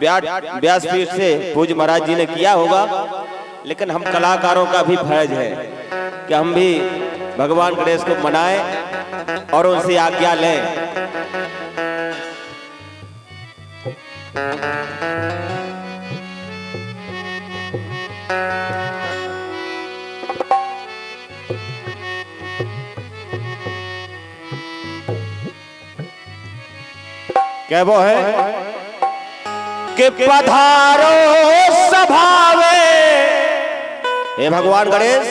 व्यासपीठ से पूज्य महाराज जी ने किया होगा, लेकिन हम कलाकारों का भी फर्ज है कि हम भी भगवान गणेश को मनाएं और उनसे आज्ञा लें। क्या वो है कि पधारो सभावे, हे भगवान गणेश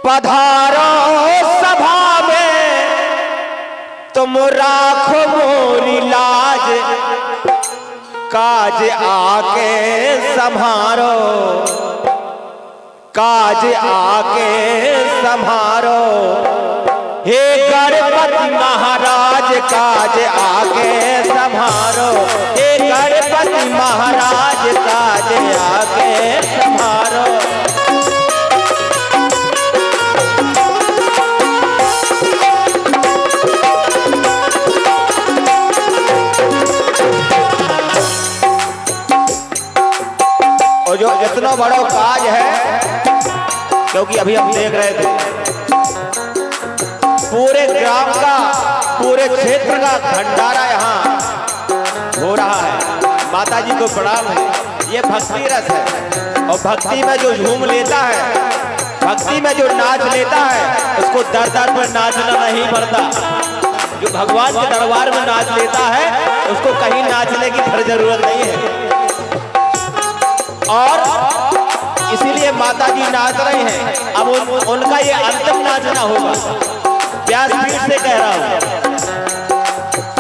पधारो सभा में, तुम राखो मोरी लाज, काज आके संभारो, काज आके संभारो, हे गणपति महाराज काज आके संभारो, हे गणपति महाराज काज आके संभारो। और जो इतना बड़ा काज है, क्योंकि अभी हम देख रहे थे पूरे ग्राम का, पूरे क्षेत्र का भंडारा यहाँ हो रहा है। माता जी को प्रणाम है। ये भक्ति रस है, और भक्ति में जो झूम लेता है, भक्ति में जो नाच लेता है, उसको दर दर पर नाचना नहीं पड़ता। जो भगवान के दरबार में नाच लेता है, उसको कहीं नाचने की फिर जरूरत नहीं है। और इसीलिए माता जी नाच रहे हैं। अब उनका ये अंतिम नाचना होगा, व्यासपीठ से कह रहा हूं,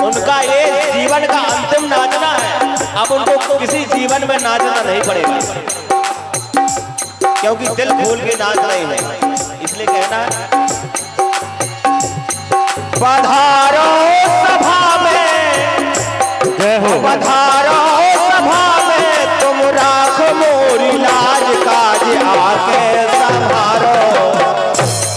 उनका ये जीवन का अंतिम नाचना है। अब उनको किसी जीवन में नाचना नहीं पड़ेगा, क्योंकि दिल खोल के नाच रहे हैं। इसलिए कहना है पधारो सभा में, पधारो सभा में, तुम राखो मोरी लाज, काज आके संभारो,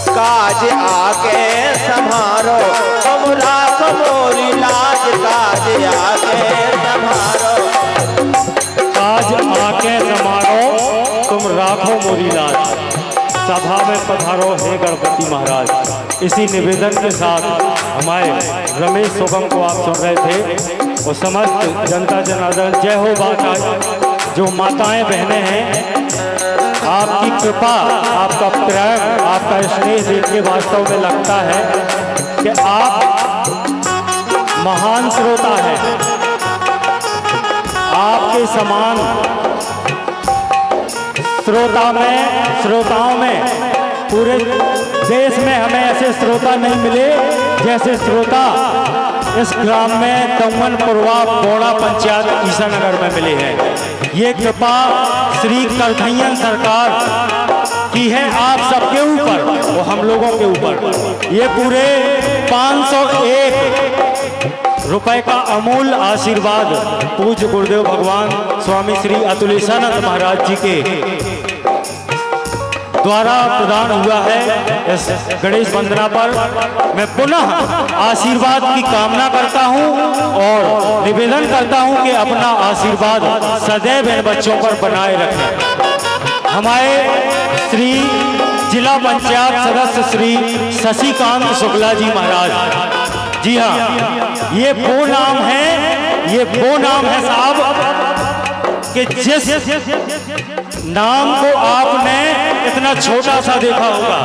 काज आके संभारो, तुम राखो मोरी लाज, काज आके संभारो, काज आके संभारो, तुम राखो मोरी लाज, सभा में पधारो हे गणपति महाराज। इसी निवेदन के साथ हमारे रमेश सुगम को आप सुन रहे थे, और समस्त जनता जनार्दन जय हो। बात जो माताएं बहनें हैं, आपकी कृपा, आपका प्रेम, आपका स्नेह देख के वास्तव में लगता है कि आप महान श्रोता हैं। आपके समान श्रोताओं में पूरे देश में हमें ऐसे श्रोता नहीं मिले जैसे श्रोता इस ग्राम में दमनपुरवा बोड़ा पंचायत ईसानगर में मिले हैं। ये कृपा श्री करधैया सरकार की है आप सबके ऊपर, वो हम लोगों के ऊपर। ये पूरे 501 रुपए का अमूल आशीर्वाद पूज्य गुरुदेव भगवान स्वामी श्री अतुलेशानंद महाराज जी के द्वारा प्रदान हुआ है। इस गणेश वंदना पर मैं पुनः आशीर्वाद की कामना करता हूं और निवेदन करता हूं कि अपना आशीर्वाद सदैव इन बच्चों पर बनाए रखें। हमारे श्री जिला पंचायत सदस्य श्री शशिकांत शुक्ला जी महाराज, जी हाँ, ये वो नाम है साहब कि जिस नाम को आपने इतना छोटा सा देखा होगा,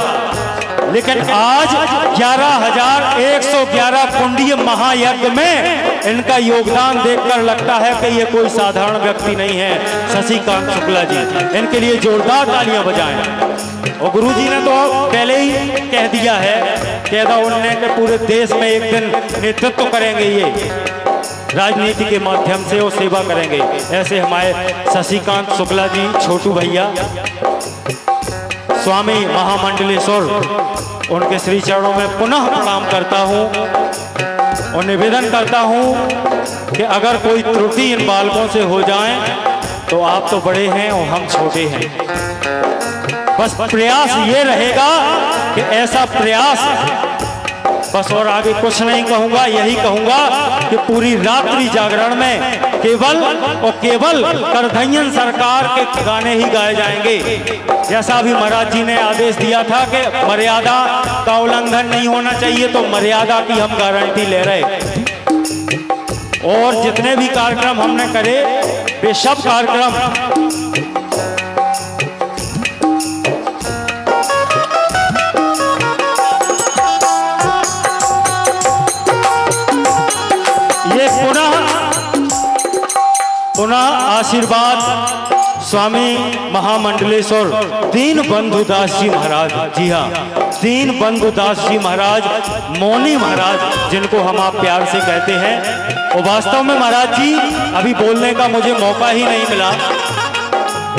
लेकिन आज 11,111 कुंडीय महायज्ञ में इनका योगदान देखकर लगता है कि ये कोई साधारण व्यक्ति नहीं है। शशिकांत शुक्ला जी, इनके लिए जोरदार तालियां बजाएं। और गुरुजी ने तो पहले ही कह दिया है, कहता उन्होंने कि पूरे देश में एक दिन नेतृत्व करेंगे, ये राजनीति के माध्यम से वो सेवा करेंगे। ऐसे हमारे शशिकांत शुक्ला जी, छोटू भैया, स्वामी महामंडलेश्वर, उनके श्री चरणों में पुनः प्रणाम करता हूँ और निवेदन करता हूँ कि अगर कोई त्रुटि इन बालकों से हो जाए तो आप तो बड़े हैं और हम छोटे हैं। बस प्रयास ये रहेगा कि ऐसा प्रयास बस और आगे कुछ नहीं कहूंगा, यही कहूंगा कि पूरी रात्रि जागरण में केवल और केवल करधैयन सरकार के गाने ही गाए जाएंगे। जैसा अभी महाराज जी ने आदेश दिया था कि मर्यादा का उल्लंघन नहीं होना चाहिए, तो मर्यादा की हम गारंटी ले रहे। और जितने भी कार्यक्रम हमने करे वे सब कार्यक्रम ये पुनः आशीर्वाद स्वामी महामंडलेश्वर दीन बंधुदास जी महाराज, जी हाँ, दीन बंधुदास जी महाराज, मौनी महाराज, जिनको हम आप प्यार से कहते हैं। और वास्तव में महाराज जी अभी बोलने का मुझे मौका ही नहीं मिला,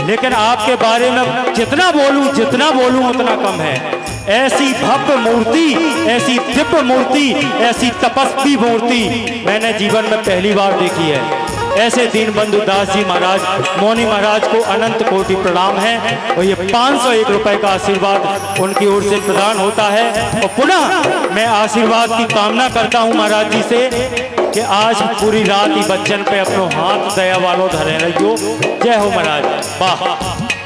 लेकिन आपके बारे में जितना बोलूं उतना कम है। ऐसी भव्य मूर्ति, ऐसी दिव्य मूर्ति, ऐसी तपस्वी मूर्ति मैंने जीवन में पहली बार देखी है। ऐसे दीनबंधु दास जी महाराज, मौनी महाराज को अनंत कोटि प्रणाम है। और ये 501 रुपए का आशीर्वाद उनकी ओर से प्रदान होता है। और पुनः मैं आशीर्वाद की कामना करता हूँ महाराज जी से कि आज पूरी रात ही बच्चन पे अपनो हाथ दया वालों धरे रहियो। जय हो महाराज। वाह,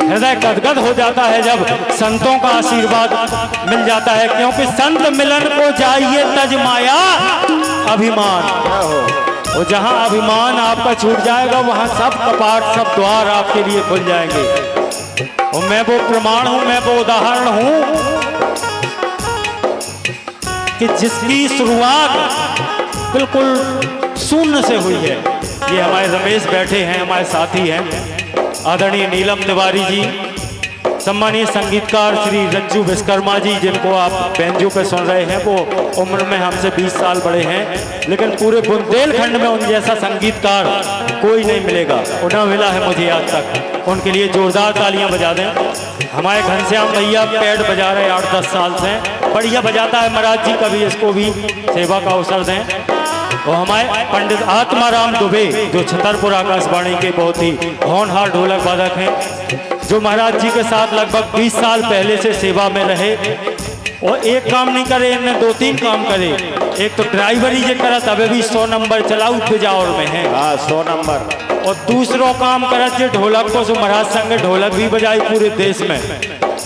हृदय गदगद हो जाता है जब संतों का आशीर्वाद मिल जाता है, क्योंकि संत मिलन को जाइए तज माया अभिमान। और जहां अभिमान आपका छूट जाएगा वहां सब कपाट, सब द्वार आपके लिए खुल जाएंगे। और मैं वो प्रमाण हूं, मैं वो उदाहरण हूं कि जिसकी शुरुआत बिल्कुल शून्य से हुई है। ये हमारे रमेश बैठे हैं, हमारे साथी हैं, आदरणीय नीलम तिवारी जी, सम्मानीय संगीतकार श्री रज्जू विश्वकर्मा जी, जिनको आप बेंजू पे सुन रहे हैं, वो उम्र में हमसे 20 साल बड़े हैं, लेकिन पूरे बुंदेलखंड में उन जैसा संगीतकार कोई नहीं मिलेगा, उन्हें मिला है मुझे आज तक। उनके लिए जोरदार तालियां बजा दें। हमारे घनश्याम भैया पैड बजा रहे 8-10 साल से, बढ़िया बजाता है महाराज जी, कभी इसको भी सेवा का अवसर दें। और हमारे पंडित आत्माराम दुबे, जो छतरपुर आकाशवाणी के बहुत ही होनहार ढोलक वादक हैं, जो महाराज जी के साथ लगभग 20 साल पहले से सेवा में रहे। और एक काम नहीं करे, इन्हें 2-3 काम करे। एक तो ड्राइवरी जे करत अबे भी 100 नंबर चलाऊ पिजावर में है, 100 नंबर। और दूसरो काम करत जे ढोलक को, सो महाराज संग ढोलक भी बजाई पूरे देश में।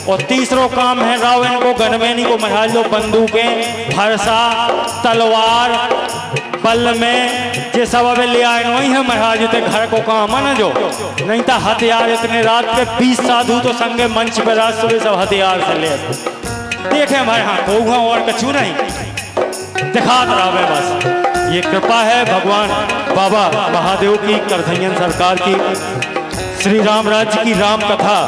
और तीसरो काम है राव इनको गनमेनी को महाराज लो बंदूकें, फरसा, तलवार, बल में जे सब अबे ले आए वही है महाराज ते घर को काम है ना, जो नहीं था हथियार इतने रात के 20 साधु तो संगे मंच पे रात सुबह सब हथियार से ले देखे हमारे हाथ को और कछू नहीं दिखात रहा। बस ये कृपा है भगवान बाबा महादेव की, करधैयन सरकार की, श्री राम राज्य की राम कथा।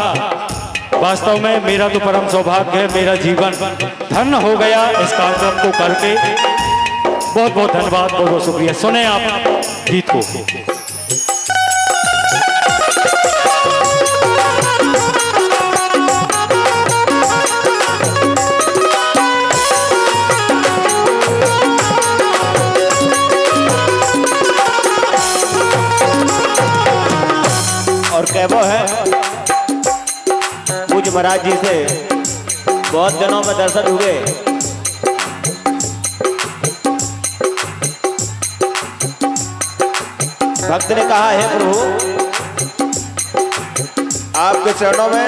वास्तव में मेरा तो परम सौभाग्य है, मेरा जीवन धन्य हो गया इस कार्यक्रम को करके। बहुत बहुत धन्यवाद, बहुत बहुत शुक्रिया। सुने आप गीत को। और कहवो है पूज्य महाराज जी से बहुत दिनों में दर्शन हुए। भक्त ने कहा है प्रभु आपके चरणों में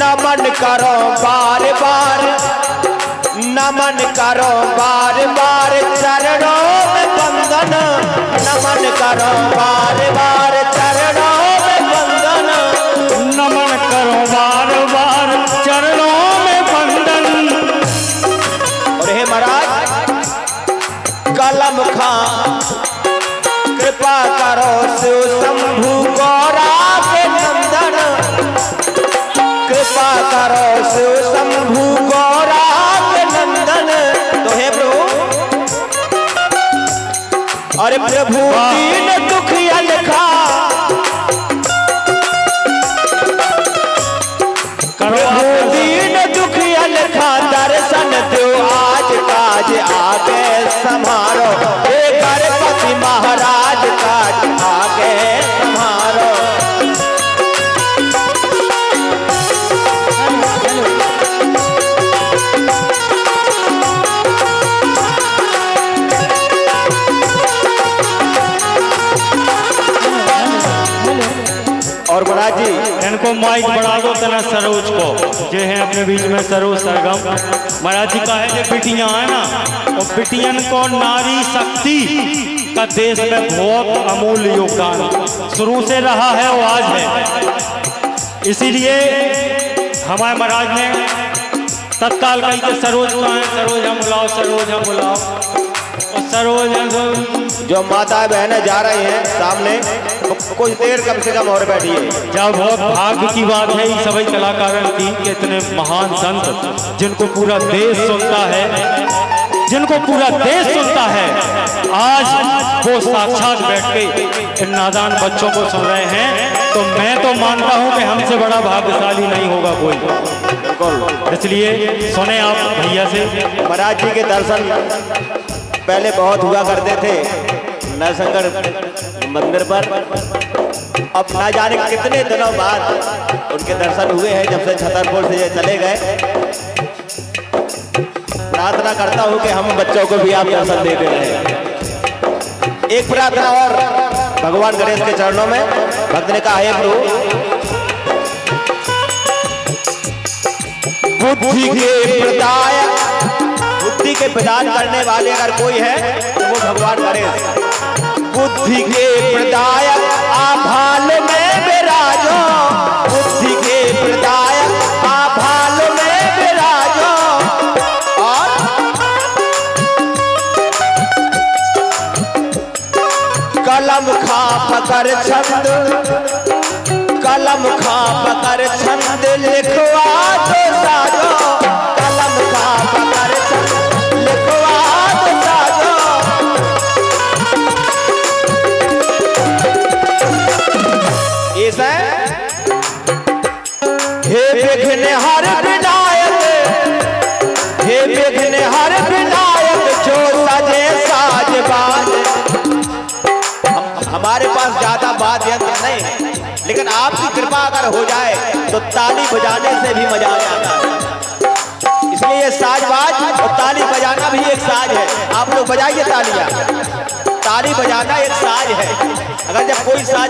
नमन करो बार बार, नमन करो बार बार चरणों में बंदन, नमन करो बार बार चरणों में बंदन, नमन करो बार बार चरणों में बंदन। और हे महाराज कलम खां कृपा करो शिव शंभु गौरा के नंदन, कृपा करो शिव शंभु गौरा के नंदन। तो हे प्रभु, अरे प्रभु दीन दुखिया लिखा, प्रभु दीन दुखिया लिखा दर्शन दो आज काज आगे संभारो, हे गणपति महाराज काज आगे संभारो। महाराज जी इनको माइक बढ़ा दो तना सरोज को, जो है अपने बीच में सरोज सरगम महाराज जी का है। जो बिटियां है ना, और बिटियन को नारी शक्ति का देश में बहुत अमूल्य योगदान शुरू से रहा है और आज है। इसीलिए हमारे महाराज ने तत्काल कही कि सरोज कहाँ है, सरोज हम बुलाओ, सरोज हम बुलाओ। और सरोज जो माता बहनें जा रही हैं सामने, कुछ देर कम से कम और बैठिए। जब बहुत भाग्य की बात है इन सभी कलाकारों की कि इतने महान संत जिनको पूरा देश सुनता है, जिनको पूरा देश सुनता है, आज वो साक्षात बैठ के इन नादान बच्चों को सुन रहे हैं। तो मैं तो मानता हूं कि हमसे बड़ा भाग्यशाली नहीं होगा कोई। इसलिए सुने आप भैया से। महाराज जी के दर्शन पहले बहुत हुआ करते थे नरशंकर मंदिर पर, अब ना जाने कितने दिनों बाद उनके दर्शन हुए हैं जब से छतरपुर से चले गए। प्रार्थना करता हूं कि हम बच्चों को भी आप दर्शन देते रहे। एक प्रार्थना और भगवान गणेश के चरणों में। भक्त ने कहा, हे प्रभु बुद्धि के प्रदायक, बुद्धि के प्रदान करने वाले अगर कोई है तो वो भगवान गणेश। बुद्धि के प्रदायक आभाल में विराजो, बुद्धि के प्रदायक आभाल में विराजो। और कलम खा पकर छंद, कलम खा पकर छंद लिखवा तो साजो, कलम खा पकर छंद लिखवा तो साजो। इस हे विघ्न हर विनायक, हे विघ्न हर विनायक, जो सजे साज बाज। हमारे पास ज्यादा वाद्य यंत्र नहीं है, लेकिन आपकी कृपा अगर हो जाए तो ताली बजाने से भी मजा आ जाता है। इसलिए ये साजबाज और ताली बजाना भी एक साज है। आप लोग बजाइए तालियां। ताली बजाना एक साज है। अगर जब कोई साज